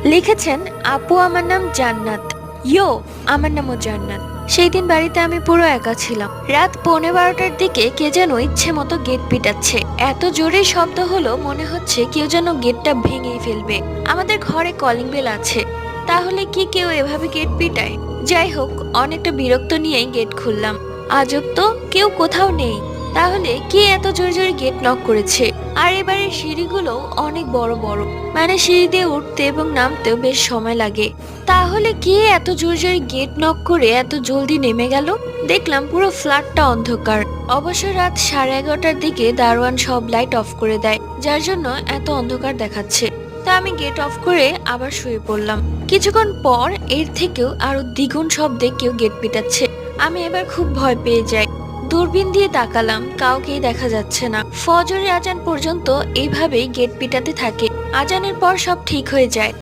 লিখেছেন আপু, আমার নাম জান্নাত। ইয়ো, আমার নামও জান্নাত। সেই দিন বাড়িতে আমি পুরো একা ছিলাম। রাত 11:15টার দিকে কে যেন ইচ্ছে মতো গেট পিটাচ্ছে। এত জোরে শব্দ হলো, মনে হচ্ছে কেউ যেন গেটটা ভেঙেই ফেলবে। আমাদের ঘরে কলিং বেল আছে, তাহলে কি কেউ এভাবে গেট পিটায়? যাই হোক, অনেকটা বিরক্ত নিয়েই গেট খুললাম। আজব তো, কেউ কোথাও নেই। তাহলে কে এত জোরে জোরে গেট নক করেছে? আর এবারের সিঁড়িগুলো অনেক বড় বড়, মানে সিঁড়ি দিয়ে উঠতে এবং নামতেও বেশ সময় লাগে। তাহলে কে এত জোরে জোরে গেট নক করে এত জলদি নেমে গেল? দেখলাম পুরো ফ্ল্যাটটা অন্ধকার। অবশ্য রাত 11:30টার দিকে দারোয়ান সব লাইট অফ করে দেয়, যার জন্য এত অন্ধকার দেখাচ্ছে। তা আমি গেট অফ করে আবার শুয়ে পড়লাম। কিছুক্ষণ পর এর থেকেও আরো দ্বিগুণ শব্দে কেউ গেট পিটাচ্ছে। আমি এবার খুব ভয় পেয়ে যাই। দূরবীন দিয়ে তাকালাম, কাউকেই দেখা যাচ্ছে না। ফজরের আজান পর্যন্ত এইভাবেই গেট পিটাতে থাকে। আজানের পর সব ঠিক হয়ে যায়।